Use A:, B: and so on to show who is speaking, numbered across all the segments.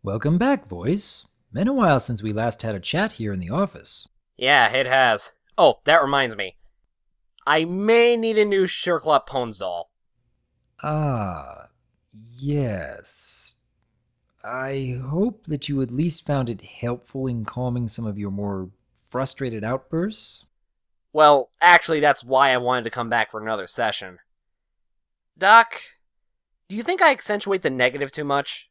A: Welcome back, voice. Been a while since we last had a chat here in the office.
B: Yeah, it has. Oh, that reminds me. I may need a new Sherlock Holmes doll.
A: Ah, yes. I hope that you at least found it helpful in calming some of your more frustrated outbursts.
B: Well, actually, that's why I wanted to come back for another session. Doc, do you think I accentuate the negative too much?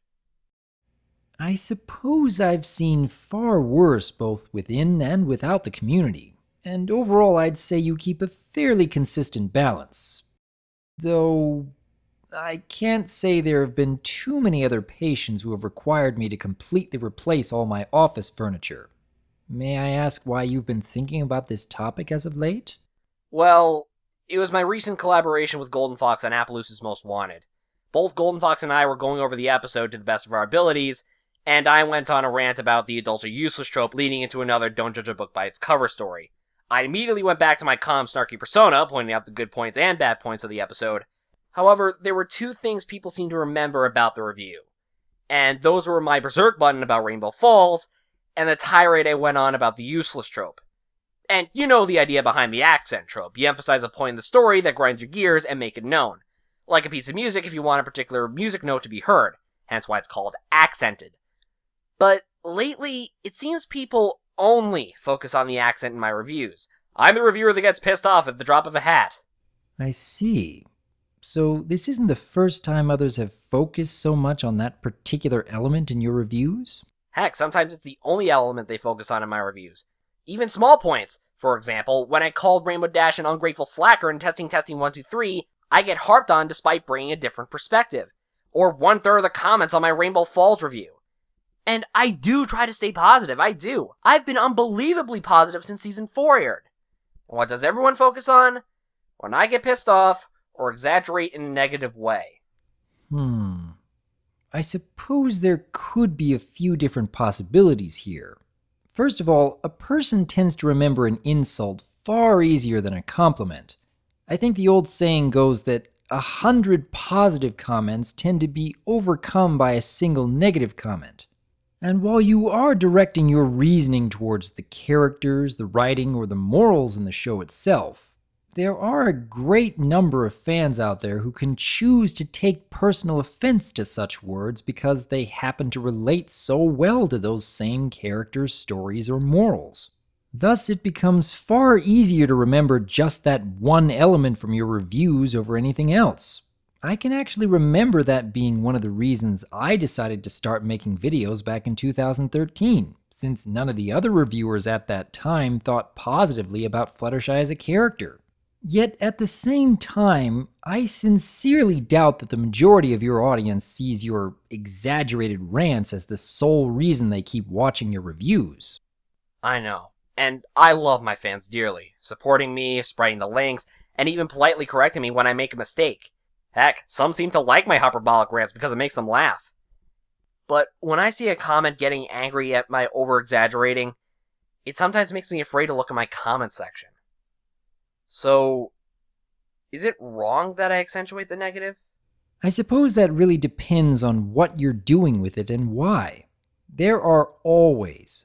A: I suppose I've seen far worse both within and without the community, and overall I'd say you keep a fairly consistent balance. Though I can't say there have been too many other patients who have required me to completely replace all my office furniture. May I ask why you've been thinking about this topic as of late?
B: Well, it was my recent collaboration with Golden Fox on Appaloosa's Most Wanted. Both Golden Fox and I were going over the episode to the best of our abilities, and I went on a rant about the adults are useless trope leading into another don't judge a book by its cover story. I immediately went back to my calm, snarky persona, pointing out the good points and bad points of the episode. However, there were two things people seem to remember about the review. And those were my berserk button about Rainbow Falls, and the tirade I went on about the useless trope. And you know the idea behind the accent trope. You emphasize a point in the story that grinds your gears and make it known. Like a piece of music if you want a particular music note to be heard, hence why it's called accented. But lately, it seems people only focus on the accent in my reviews. I'm the reviewer that gets pissed off at the drop of a hat.
A: I see. So this isn't the first time others have focused so much on that particular element in your reviews?
B: Heck, sometimes it's the only element they focus on in my reviews. Even small points. For example, when I called Rainbow Dash an ungrateful slacker in testing 123, I get harped on despite bringing a different perspective. Or 1/3 of the comments on my Rainbow Falls review. And I do try to stay positive, I do. I've been unbelievably positive since season 4 aired. And what does everyone focus on? When I get pissed off, or exaggerate in a negative way.
A: I suppose there could be a few different possibilities here. First of all, a person tends to remember an insult far easier than a compliment. I think the old saying goes that 100 positive comments tend to be overcome by a single negative comment. And while you are directing your reasoning towards the characters, the writing, or the morals in the show itself, there are a great number of fans out there who can choose to take personal offense to such words because they happen to relate so well to those same characters, stories, or morals. Thus, it becomes far easier to remember just that one element from your reviews over anything else. I can actually remember that being one of the reasons I decided to start making videos back in 2013, since none of the other reviewers at that time thought positively about Fluttershy as a character. Yet at the same time, I sincerely doubt that the majority of your audience sees your exaggerated rants as the sole reason they keep watching your reviews.
B: I know. And I love my fans dearly, supporting me, spreading the links, and even politely correcting me when I make a mistake. Heck, some seem to like my hyperbolic rants because it makes them laugh. But when I see a comment getting angry at my over-exaggerating, it sometimes makes me afraid to look at my comment section. So, is it wrong that I accentuate the negative?
A: I suppose that really depends on what you're doing with it and why. There are always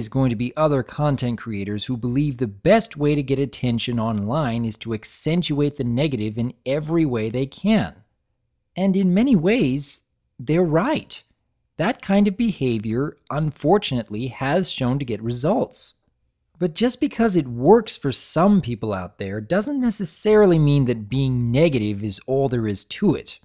A: going to be other content creators who believe the best way to get attention online is to accentuate the negative in every way they can. And in many ways, they're right. That kind of behavior, unfortunately, has shown to get results. But just because it works for some people out there doesn't necessarily mean that being negative is all there is to it.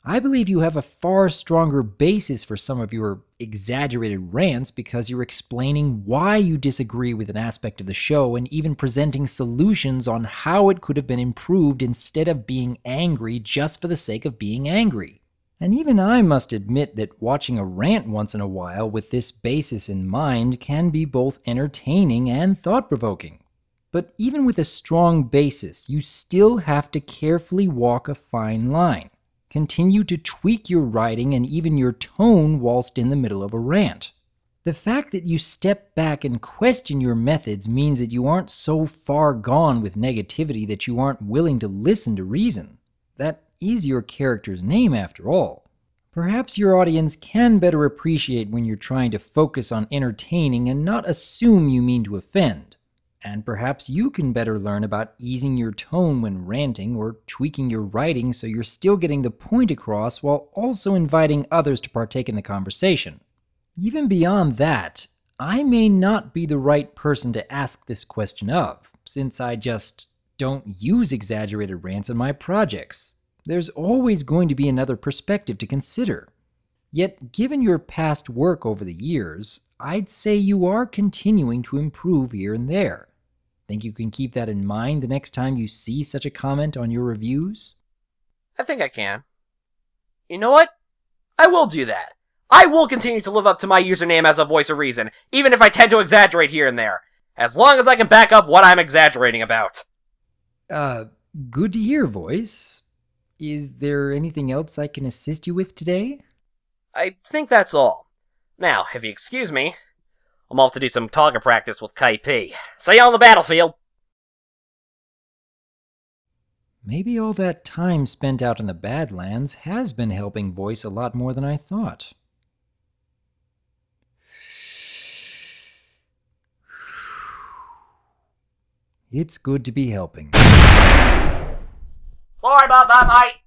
A: I believe you have a far stronger basis for some of your exaggerated rants because you're explaining why you disagree with an aspect of the show and even presenting solutions on how it could have been improved instead of being angry just for the sake of being angry. And even I must admit that watching a rant once in a while with this basis in mind can be both entertaining and thought-provoking. But even with a strong basis, you still have to carefully walk a fine line. Continue to tweak your writing and even your tone whilst in the middle of a rant. The fact that you step back and question your methods means that you aren't so far gone with negativity that you aren't willing to listen to reason. That is your character's name after all. Perhaps your audience can better appreciate when you're trying to focus on entertaining and not assume you mean to offend. And perhaps you can better learn about easing your tone when ranting or tweaking your writing so you're still getting the point across while also inviting others to partake in the conversation. Even beyond that, I may not be the right person to ask this question of, since I just don't use exaggerated rants in my projects. There's always going to be another perspective to consider. Yet, given your past work over the years, I'd say you are continuing to improve here and there. Think you can keep that in mind the next time you see such a comment on your reviews?
B: I think I can. You know what? I will do that. I will continue to live up to my username as a voice of reason, even if I tend to exaggerate here and there, as long as I can back up what I'm exaggerating about.
A: Good to hear, voice. Is there anything else I can assist you with today?
B: I think that's all. Now, if you excuse me, I'm off to do some target practice with KP. See you on the battlefield!
A: Maybe all that time spent out in the Badlands has been helping voice a lot more than I thought. It's good to be helping.
B: Sorry about that, mate!